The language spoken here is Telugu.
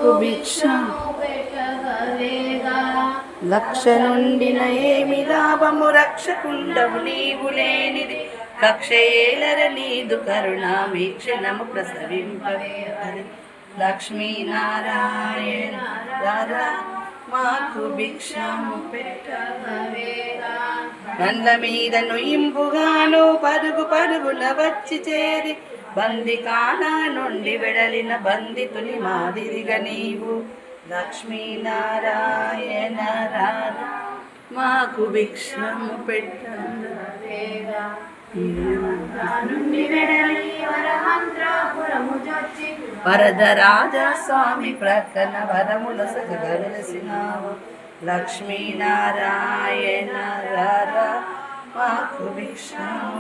మాకు భిక్ష లక్ష నుండిన ఏమి లాభము రక్షకుండవు నీవు లేనిది కక్ష ఏలర నీదు కరుణా వీక్షణము ప్రసవింపవే హరి లక్ష్మీనారాయణ రారా మాకు భిక్షము పెట్టవేగా నండ్ల మీద నొయింపుగాను పరుగు పరుగున వచ్చి చేరి బందికానా నుండి వెడలిన బందితుని మాదిరిగా నీవు లక్ష్మీనారాయణ రారా మాకు భిక్షము పెట్టవేగా వరదరాజ స్వామి ప్రక్కన వరముల సగలసినావు లక్ష్మీనారాయణ రారా మాకు భిక్షము